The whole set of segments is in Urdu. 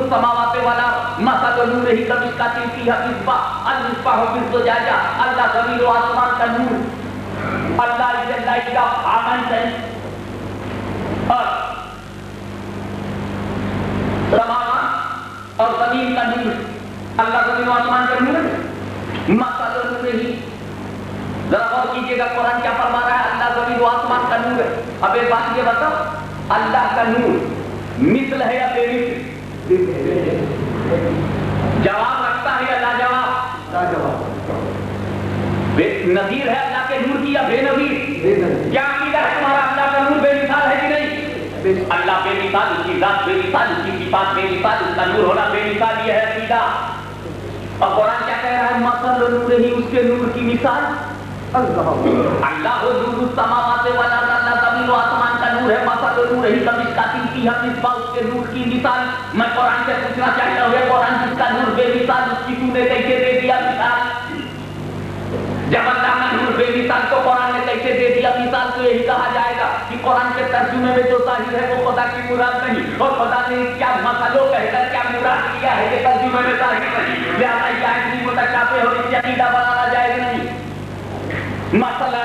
السماوات والارض مثل نورہ کمشکاۃ فیہا مصباح المصباح فی الزجاجہ. اللہ زمین و آسمان کا نور. اللہ is the light of heavens and earth. سماوات اور زمین کا نور. اللہ زمین و آسمان کا نور ہے. مثل نورہ. ذرا غور کیجیے گا قرآن کیا فرما رہا ہے. اللہ زمین و آسمان کا نور ہے. اب ایک بات یہ بتاؤ, اللہ کا نور مثل ہے یا بے مثل؟ جواب رکھتا ہے یا لاجواب؟ لاجواب. نظیر ہے اللہ کے نور کی یا بے نظیر؟ کیا عقیدہ ہے تمہارا, اللہ کا نور بے مثال ہے کہ نہیں؟ اللہ بے مثال, اس کی ذات بے مثال, اس کی صفات بے مثال, اس کا نور ہونا بے مثال, یہ ہے عقیدہ. اور قرآن کیا کہہ رہا ہے؟ مثل نورہ, اس کے نور کی مثال اللہ نور السماوات والارض. اللہ زمین و آسمان کا نور ہے. مثل نورہ کمشکاۃ فیہا مصباح, اس کے نور کی مثال. میں قرآن سے پوچھنا چاہتا ہوں, قرآن جس کا نور بے مثال, اس کی تو نے کیسے دے دیا مثال؟ جب اللہ کا نور بے مثال تو قرآن نے کیسے دے دیا مثال؟ تو یہی کہا جائے گا کہ قرآن کے ترجمے میں جو ظاہر ہے وہ خدا کی مراد نہیں, اور خدا نے کیا مثلوں کہہ کر کیا مراد کیا ہے یہ ترجمے میں ظاہر نہیں. لہٰذا یہ آیت بھی متشابہ اور اس عقیدہ بنانا جائز نہیں. مثلا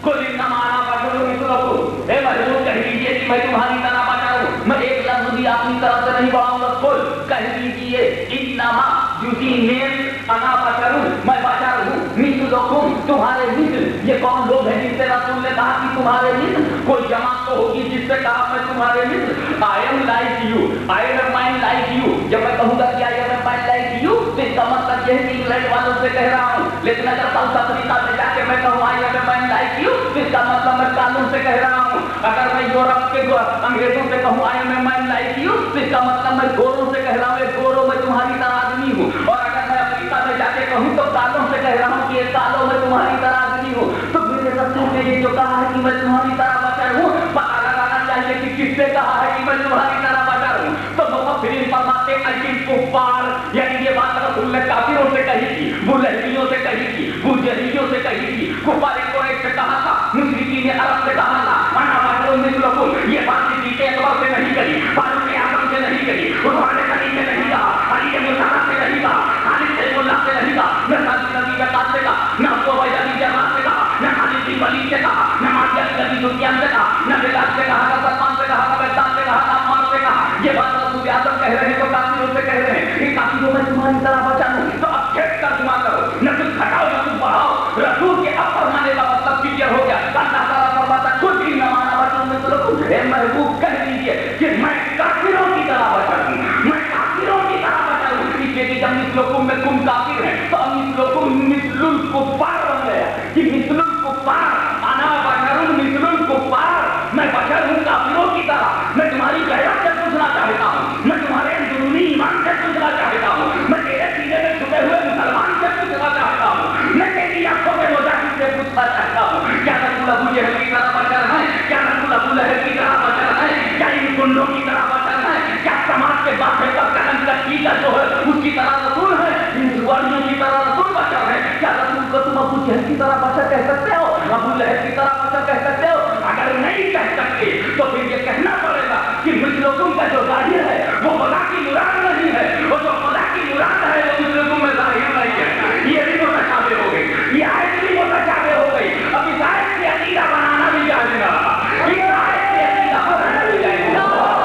قل انما انا بشر مثلکم, اے محبوب کہہ دیجیے کہ میں تمہاری طرح بشر ہوں, میں ایک لفظ بھی اپنی طرف سے نہیں بڑھاؤں گا. قل کہہ دیجیے انما یوزینیس انا بشر, میں بشر ہوں, مثلکم تمہارے مثل. یہ کون لوگ ہیں جن سے رسول نے کہا کہ تمہارے مثل؟ کوئی جماعت تو ہوگی جس سے کہا میں تمہارے مثل. I am like you, I am mind like you. جب میں کہوں گا کہ I am mind like you تو اس کا مطلب یہ ہے کہ انگلینڈ والوں سے کہہ رہا ہوں. لیکن اگر ساؤتھ افریقہ میں جا کے میں کہوں I am mind like you تو اس کا مطلب میں کالوں سے کہہ رہا ہوں. اگر میں یورپ کے انگریزوں سے کہوں I am mind like you تو اس کا مطلب میں گوروں سے کہہ رہا ہوں گوروں میں تمہاری طرح آدمی ہوں. اور اگر میں افریقہ میں جا کے کہوں تو کالوں سے کہہ رہا ہوں کہ یہ کالوں میں تمہاری طرح آدمی ہوں. تو میرے رسول نے یہ جو کہا ہے کہ میں تمہاری طرح بشر ہوں, پتہ لگانا چاہیے کہ کس سے کہا ہے کہ میں تمہاری طرح بشر ہوں. تو مفسرین فرماتے ہیں اجل کفار, یعنی یہ بات رسول نے کافروں سے کہی تھی, بولہبیوں سے کہی تھی, بوجہلیوں سے کہی تھی, کفار قریش سے کہا تھا, مشرکین عرب سے کہا تھا انا بشر مثلکم. یہ بات صدیق اکبر سے نہیں کہی, فاروق اعظم سے نہیں کہی, عثمان غنی سے نہیں کہا, علی مصطفیٰ سے نہیں کہا, خالد سیف اللہ سے نہیں کہا, نہ خالد نبی وقاص سے کہا, نہ ابو عبیدہ بن جراح سے کہا, نہ خالد بن ولید سے کہا, نہ معاویہ بن ابی سفیان سے کہا, نہ بلال سے کہا, نہ سلمان سے کہا, نہ مقداد سے کہا, نہ عمار سے کہا. یہ بات رسول اعظم کہہ رہے ہیں تو کافروں سے کہہ رہے ہیں کہ کافروں میں تمہاری طرح بچا ہوں. تو اب کھیت ترجمہ کرو, نہ کچھ گھٹاؤ نہ کچھ بڑھاؤ. رسول کے اب فرمانے کا مطلب کلیئر ہو گیا. اللہ تعالیٰ فرماتا خود ہی نمانا بچوں میں تو اے محبوب کہہ دیجیے کہ میں کافروں کی طرح بچا ہوں, میں کافروں کی طرح بچا ہوں. اس لیے کہ جب مثلکم میں تم کافر ہیں تو اب مثلکم مثل الکفار بن گیا کہ مثل الکفار, انا بشر مثل الکفار, میں بشر ہوں کافروں کی طرح. میں تمہاری غیرت سے پوچھنا چاہتا ہوں, میں تمہارے اندرونی ایمان سے پوچھنا چاہتا ہوں, میں تیرے سینے میں چھپے ہوئے مسلمان سے پوچھنا چاہتا ہوں, میں تیری آنکھوں کے مجاہد سے پوچھنا چاہتا ہوں. کیا رسول ابو جہل کی طرح بشر ہے؟ کیا رسول ابو لہب کی طرح بشر ہے؟ کیا ان گنڈوں کی طرح بشر ہے؟ کیا سماج کے باپ کا قلم کشی کا جو ہے اس کی طرح رسول ہے؟ ان زبانیوں کی طرح رسول بشر ہے. کیا رسول کو تم ابو جہل کی طرح بشر کہہ سکتے ہو, ابو لہب کی طرح بشر کہہ سکتے ہو؟ اگر نہیں کہہ سکتے تو پھر یہ کہنا پڑے گا کہ مثلکم کا جو ظاہر ہے وہ خدا کی مراد نہیں ہے, اور جو خدا کی مراد ہے وہ مثلکم میں ظاہر نہیں ہے. یہ بھی متشابہ ہو گئی, یہ آیت بھی متشابہ ہو گئی. اب اس آیت سے عقیدہ بنانا بھی جائز نہ رہا, اس آیت سے عقیدہ بنانا بھی جائز نہ رہا.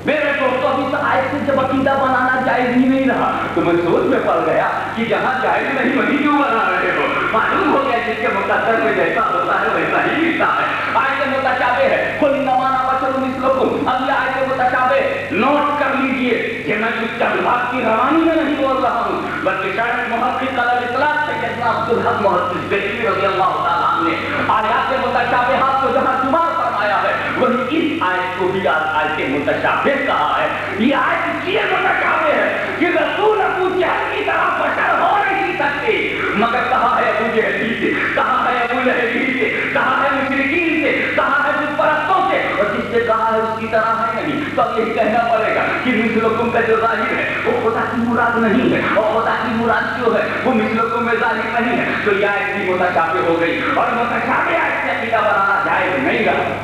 میرے دوستوں اس آیت سے جب عقیدہ بنانا جائز ہی نہیں رہا تو میں سوچ میں پڑ گیا کہ جہاں جائز نہیں وہیں کیوں بنا رہے ہو. معلوم ہو گیا جس کے مقدر میں جیسا ہوتا ہے ویسا ہی ملتا ہے. آیت متشابہ ہے, قل انما انا بشر مثلکم. اب یہ آیت متشابہ نوٹ کر لیجئے کہ میں کچھ جذبات کی روانی میں نہیں بول رہا ہوں, بلکہ شاید محقق الاطلاق سیدنا عبدالحق محدث دہلوی رضی اللہ تعالیٰ عنہ نے آیات متشابہات کو جہاں شمار فرمایا ہے وہی اس آیت کو بھی آیت متشابہ کہا ہے. یہ آیت اس لیے متشابہ ہے کہ رسول ابو جہل کی طرح بشر ہو نہیں سکتے, مگر کہا ہے ابو جہل سے, کہا ہے ابو لہب سے, کہا ہے مشرکین سے, کہا ہے بت پرستوں سے, اور جس سے کہا ہے اس کی طرح ہے نہیں. تو اب یہی کہنا پڑے گا کہ مثلکم کا جو ظاہر ہے وہ خدا کی مراد نہیں ہے, اور خدا کی مراد جو ہے وہ مثلکم میں ظاہر نہیں ہے. تو یہ آیت بھی متشابہ ہو گئی, اور متشابہ آیت سے عقیدہ بنانا جائز نہیں رہا.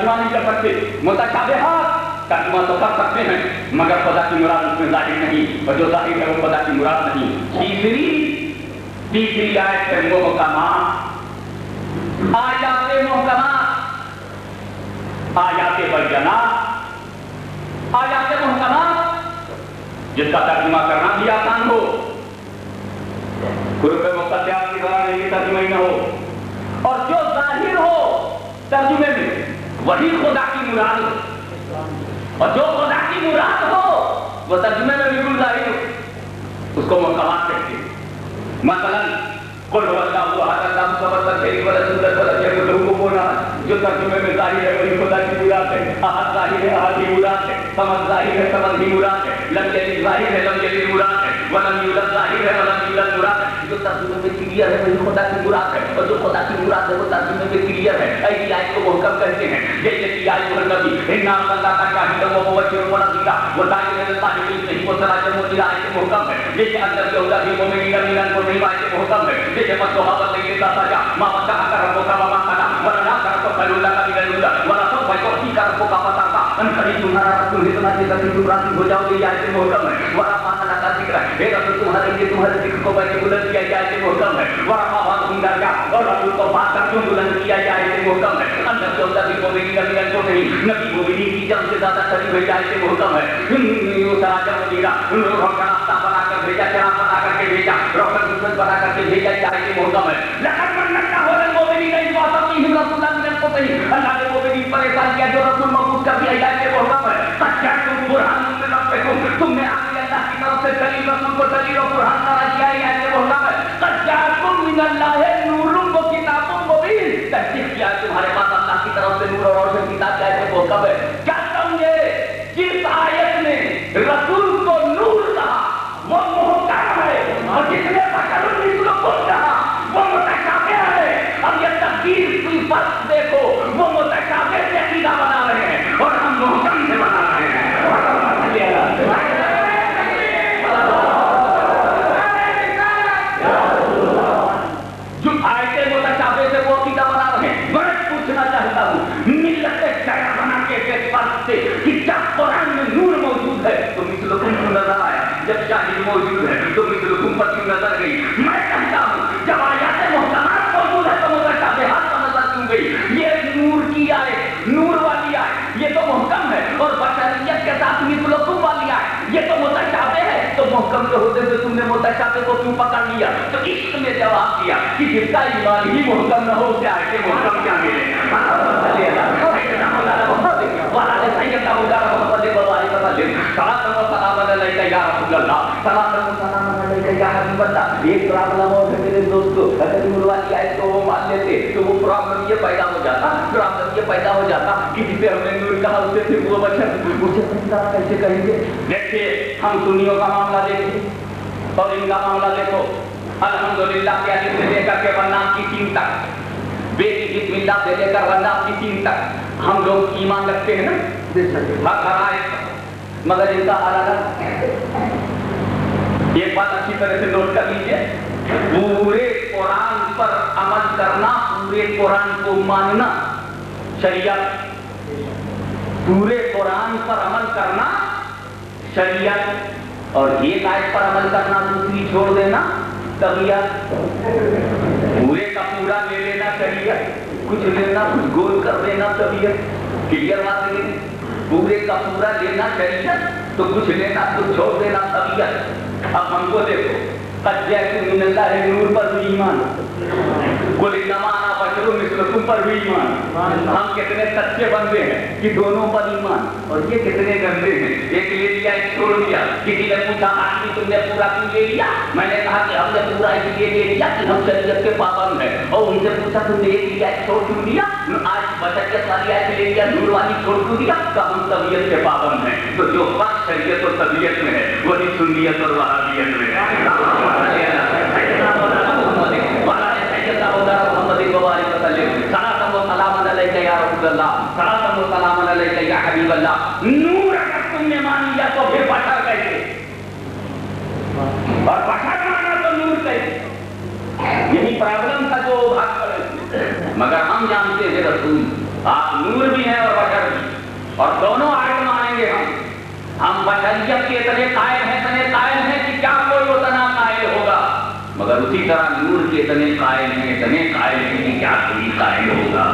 ترجمہ نہیں کر سکتے. متشابہات ترجمہ تو کر سکتے ہیں مگر خدا کی مراد اس میں ظاہر نہیں, اور جو ظاہر ہے وہ خدا کی مراد نہیں. تیسری آیت ہے محکمات, آیات محکمات, آیات بینات, آیات محکمات جس کا ترجمہ کرنا بھی آسان ہو, قرب مقدسات کی طرح نہیں ترجمہ ہی نہ ہو, اور جو ظاہر ہو ترجمے میں وہی خدا کی مراد ہو, اور جو خدا کی مراد ہو وہ ترجمے میں بالکل ظاہر ہو, اس کو محکمات کہتے ہیں. مثلا قل هو الله احد الله الصمد لم يلد ولم يولد ولم يكن له كفوا احد, جو ترجمے میں ظاہر ہے وہی خدا کی مراد ہے. احد ظاہر ہے, احد ہی مراد ہے. صمد ظاہر ہے, صمد ہی مراد ہے. لم یلد ظاہر ہے, لم یلد مراد ہے. ولم یولد ظاہر ہے, ولم یولد مراد ہے. جو ترجمے میں کلیئر ہے وہی خدا کی مراد ہے, اور جو خدا کی مراد ہے وہ ترجمے میں کلیئر ہے. ایسی آیت کو محکم کہتے ہیں. جیسے کہ آیت النبی انا اللہ کا شاہد و مبشر و نذیر و داعی الی اللہ باذنہ و سراجا منیرا, آیت محکم ہے. جیسے اندر یہودا بھی مومنین من کو نہیں, آیت محکم ہے. جیسے مصحابہ سیدہ سجا ما وسع ربک وما قنا ولا ترک فلولا کا بلولا ولا سوف یعطیک ربک فترضى ان قریب تمہارا رسول اتنا کہ تم راضی ہو جاؤ گے, یہ آیت محکم ہے. ورفعنا لك ذکرک, اے رسول تمہارے لیے تمہارے ذکر کو میں نے بلند کیا, یہ آیت محکم ہے. ورفع بعضهم درجات, اور رسول کو بات کر کیوں بلند کیا, یہ آیت محکم ہے. اندر جو نبی مومنین من کو نہیں, نبی مومنین کی جان سے زیادہ قریب ہے, یہ آیت محکم ہے. سراجا منیرا, روشن کا راستہ بنا کر بھیجا, چراغ بنا کر کے بھیجا, روشن دشمن بنا کر کے بھیجا, یہ آیت محکم ہے. لقد من الله على المؤمنين إذ بعث فيهم رسولا من أنفسهم, اللہ نے مومنین پر احسان کیا جو رسول مبعوث کر دیا, یہ آیت محکم ہے. قد جاءكم برهان من ربكم, تم نے آگے اللہ کی طرف سے دلیل, رسول کو دلیل و برہان سارا کیا, یہ آیت محکم ہے. قد جاءكم من الله نور وكتاب مبين, تصدیق کیا تمہارے پاس اللہ کی طرف سے نور اور روشن کتاب, یہ آیت محکم ہے. کیا سمجھے جس آیت نے رسول کو نور کہا وہ محکم ہے, اور جس نے بشر مثل کو کہا وہ متشابہ ہے. اب یہ تقدیر کی فرق دیکھو, وہ متشابہ سے عقیدہ بنا رہے ہیں اور ہم محکم سے بنا رہے ہیں. جو آیتیں متشابہ سے وہ عقیدہ بنا رہے ہیں. میں پوچھنا چاہتا ہوں ملت شیعہ بنا کے اس فرق سے کہ جب قرآن میں نور موجود ہے تو مثلکم کیوں نظر آیا, جب شاہد موجود ہے تو مثلکم پر کیوں نظر گئی. میں کہتا ہوں جب آیات محکمات موجود ہے تو متشابہات پر نظر کیوں گئی. یہ نور کی آیت, نور والی آیت, یہ تو محکم ہے, اور بشریت کے ساتھ مثلکم والی آیت یہ تو متشابہ ہے. تو محکم کے ہوتے ہوئے تم نے متشابہ کو کیوں پکڑ لیا؟ تو عشق میں جواب دیا کہ جس کا ایمان ہی محکم نہ ہو اسے آیتیں محکم کیا ملے. ایک پرابلم اور میرے دوستو, اگر نور والی آیت کو وہ مان لیتے تو وہ پرابلم یہ پیدا ہو جاتا کہ جسے ہم نے نور کہا اسے پھر وہ بشر اسے کیسے کہیں گے. دیکھیے ہم سنیوں کا معاملہ دیکھیں اور ان کا معاملہ دیکھو. الحمدللہ کے الف سے لے کر کے والناس کی سین تک, بیٹی بسم اللہ سے لے کر والناس کی سین تک ہم لوگ ایمان رکھتے ہیں نا ہر آیت, مگر ان کا حال الگ. ایک بات اچھی طرح سے نوٹ کر لیجیے, پورے قرآن پر عمل کرنا, پورے قرآن کو ماننا شریعت, پورے قرآن پر عمل کرنا شریعت, اور ایک آیت پر عمل کرنا دوسری چھوڑ دینا طبیعت. پورے کا پورا لے لینا شریعت, کچھ لینا کچھ گول کر دینا طبیعت. کلیئر بات ہے, پورے کا پورا لینا شریعت تو کچھ لینا کچھ چھوڑ دینا طبیعت. اب ہم کو دیکھو, قد جاءکم من اللہ نور پر بھی ایمان, قل انما انا بشر مثلکم پر بھی ایمان. ہم کتنے سچے بندے ہیں کہ دونوں پر ایمان, اور یہ کتنے گندے ہیں ایک لے لیا ایک چھوڑ دیا. کسی نے پوچھا آدمی تم نے پورا کیوں لے لیا, میں نے کہا کہ ہم نے پورا اس لیے لے لیا کہ ہم شریعت کے پابند ہیں. اور ان سے پوچھا تم نے ایک لیا ایک چھوڑ کیوں دیا, آج بشریت والی آیت لے لیا نور والی چھوڑ کیوں دیا, کہ ہم طبیعت کے پابند ہیں. تو جو فرق شریعت اور طبیعت میں ہے وہی سنیت اور وہابیت میں ہے. نور اگر تم نے مان لیا تو پھر بشر کیسے, اور بشر مانا تو نور کیسے. یہی پرابلم تھا جو بھاگ پڑے. مگر ہم جانتے ہیں رسول آپ نور بھی ہیں اور بشر بھی، اور دونوں آیت مانیں گے ہم بشریت کے اتنے قائل ہیں کہ کیا کوئی اتنا قائل ہوگا، مگر اسی طرح نور کے اتنے قائل ہیں کہ کیا کوئی قائل ہوگا۔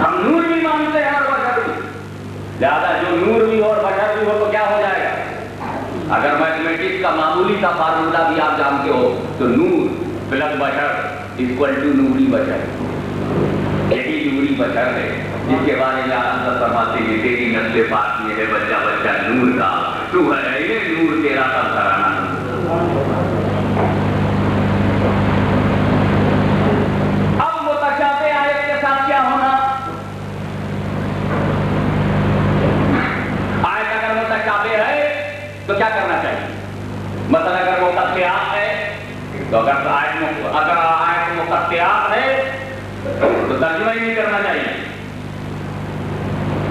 ہم نور بھی مانتے ہیں اور بشر بھی، لہٰذا جو نور بھی اور بشر بھی ہو تو کیا ہو جائے گا؟ اگر میتھمیٹکس کا معمولی سا فارمولہ بھی آپ جانتے ہو تو نور پلس بشر اکول ٹو نوری بشر، یہی نوری بشر ہے جس کے بارے میں آپ فرماتے ہیں تیری نسل پاک یہ ہے بچہ بچہ نور کا، تو ہے یہ نور تیرا سب کرانا۔ اب متشابہ آیت کے ساتھ کیا ہونا؟ آیت اگر متشابہ ہے تو کیا کرنا چاہیے؟ مثلا اگر مقطعات ہے تو اگر آیت مقطعات ہے تو ترجمہ ہی نہیں کرنا چاہیے،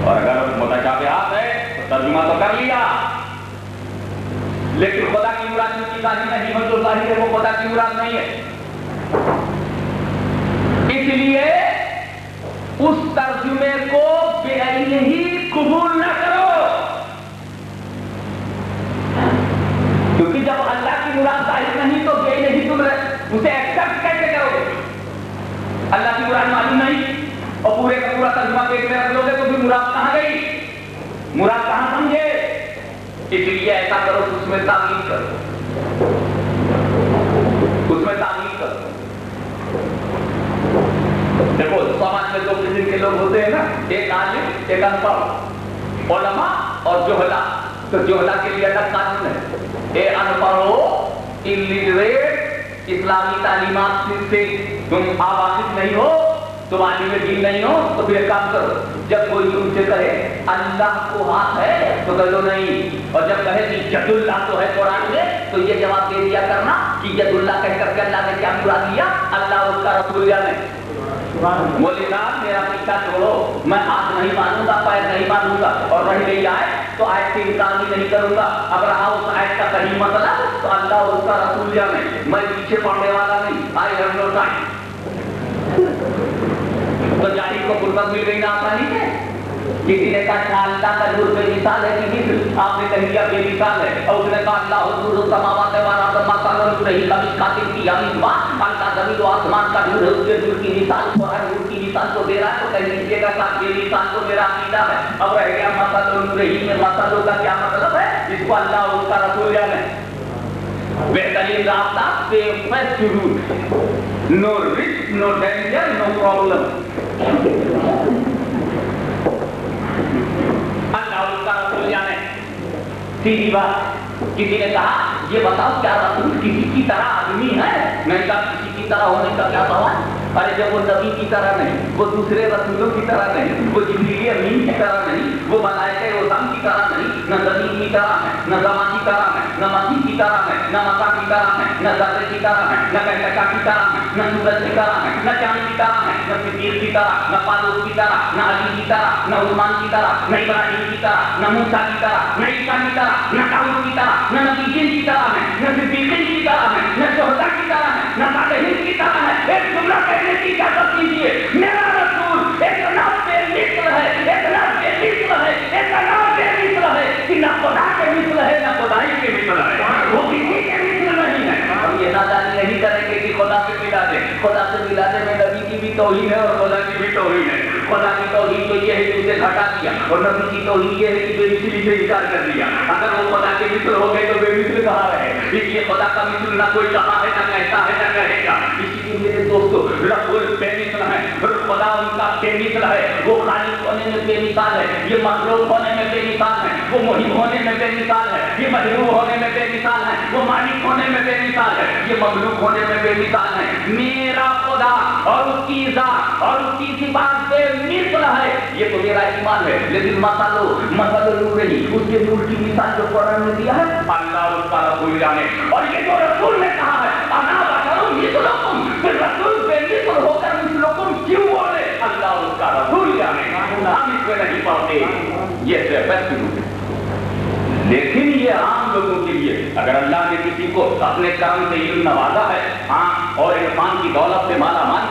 اور اگر متشابہات ہے تو ترجمہ تو کر لیا، لیکن خدا کی مراد کی ظاہر نہیں ہے، جو ظاہر ہے وہ خدا کی مراد نہیں ہے۔ اس لیے اس ترجمے کو بعینہ ہی قبول نہ کرو، کیونکہ جب اللہ کی مراد ظاہر نہیں تو بعینہ ہی تم اسے ایکسپٹ کیسے کرو گے؟ اللہ کی مراد معلوم نہیں اور پورے کا پورا ترجمہ پیٹ میں رکھ لو گے تو پھر مراد کہاں گئی؟ مراد کہاں سمجھے؟ اس لیے ایسا کرو اس میں تعمیل کرو، اس میں تعمیل کرو۔ دیکھو سماج میں دو قسم کے لوگ ہوتے ہیں نا، ایک عالم ایک ان پڑھ، علماء اور جہلا۔ تو جہلا کے لیے الگ قانون ہے، اے ان پڑھو illiterate اسلامی تعلیمات سے تم واقف نہیں ہو، تم عالم دین نہیں ہو، تو پھر ایک کام کرو، جب کوئی تم سے کہے اللہ کو ہاتھ ہے تو کہہ دو نہیں، اور جب کہے کہ ید اللہ تو ہے قرآن میں تو یہ جواب دے دیا کرنا کہ ید اللہ کہہ کر کے اللہ نے کیا مراد لیا؟ اللہ اور اس کا رسول نے۔ بولے صاحب میرا پیچھا چھوڑو، میں ہاتھ نہیں مانوں گا، پیر نہیں مانوں گا، اور رہ گئی آیت تو آیت سے انکار بھی نہیں کروں گا۔ اب رہا اس آیت کا صحیح مطلب تو اللہ اور اس کا رسول جانے، میں پیچھے پڑنے والا نہیں، آئی ہیو نو ٹائم۔ تو جاہل کو فرصت مل گئی نا آسانی سے۔ کسی نے کہا اللہ کا نور بے مثال ہے کہ مثل، آپ نے کہہ دیا بے مثال ہے، اور اس نے کہا اللہ نور السماوات والارض مثال نور ہی کا مشکات کی مصباح، اللہ زمین و آسمان کا نور ہے، اس کے نور کی مثال قرآن نور کی مثال کو دے رہا ہے، تو کہہ لیجیے گا صاحب بے مثال تو میرا عقیدہ ہے۔ اب رہ گیا مثال نور ہی میں مثالوں کا کیا مطلب ہے، جس کو اللہ اور اس کا رسول جانے۔ بہترین راستہ سیفسٹ روٹ، نو رسک نو ڈینجر نو پرابلم۔ اللہ اور اس کا رسول جانے، سیدھی بات۔ کسی نے کہا یہ بتاؤ کیا رسول کسی کی طرح آدمی ہے؟ میں نے کہا کسی کی طرح ہونے کا کیا سوال؟ ارے جب وہ نبی کی طرح نہیں، وہ دوسرے رسولوں کی طرح نہیں، وہ جبریل امین کی طرح نہیں، وہ ملائکہ اعظم کی طرح نہیں، نہ زمین کی طرح ہے، نہ زمان کی طرح ہے، نہ مسیح کی طرح ہے، نہ مسا کی طرح ہے، نہ ذرے کی طرح ہے، نہ کہکشاں کی طرح ہے، نہ سورج کی طرح ہے، نہ چاند کی طرح ہے، نہ صدیق کی طرح، نہ پالوس کی طرح، نہ علی کی طرح، نہ عثمان کی طرح، نہ ابراہیم کی طرح، نہ موسیٰ کی طرح، نہ عیسیٰ کی طرح، نہ داؤد کی طرح، نہ نبیین کی طرح ہے، نہ صدیقین کی طرح ہے، نہ شہداء کی طرح ہے، نہ صالحین کی طرح ہے۔ ایک جملہ کہنے کی اجازت دیجیے، میرا رسول اتنا بے مثل ہے، اتنا بے مثل ہے، اتنا بے مثل ہے کہ نہ خدا کے مثل ہے نہ خدائی کے مثل ہے، وہ کسی کے مثل نہیں ہے۔ ہم یہ نادانی نہیں کریں گے کہ خدا سے ملا دے، خدا سے ملانے میں نبی کی بھی توہین ہے اور خدا کی بھی توہین ہے۔ خدا کی توہین تو یہ ہے کہ اسے گھٹا دیا، اور نبی کی توہین یہ ہے کہ بے مثلی سے انکار کر دیا۔ اگر وہ خدا کے مثل ہو گئے تو بے مثل کہاں رہے؟ اس لیے خدا کا مثل نہ کوئی کہا ہے، نہ کہتا ہے، نہ کہے گا۔ اسی لیے میرے دوستو رسول بے مثل ہے، خدا ان کا بے مثل ہے، وہ خالق ہونے میں بے مثال ہے، یہ مخلوق ہونے میں بے مثال ہے، وہ محب ہونے میں بے مثال ہے، یہ محبوب ہونے میں بے مثال ہے، وہ مالک ہونے میں بے مثال ہے، یہ مخلوق ہونے میں بے مثال ہے۔ میرا خدا اور اس کی ذات اور اس کی صفات بے مثل ہے، یہ تو میرا ایمان ہے۔ لیکن مثل نور نہیں، اس کے نور کی مثال جو قرآن میں دیا ہے اللہ اور اس کا رسول جانے۔ اور یہ جو رسول نے کہا ہے انا بشر مثلکم، پھر رسول بے مثل ہو کر مثلکم کیوں بولے؟ اللہ اور اس کا رسول جانے، ہم اس میں نہیں پڑھتے۔ یہ سیفسٹ روٹ ہے، لیکن یہ عام لوگوں کے لیے اگر اللہ نے کسی کو اپنے کرم سے علم نوازا ہے، ہاں، اور عرفان کی دولت سے مالا مال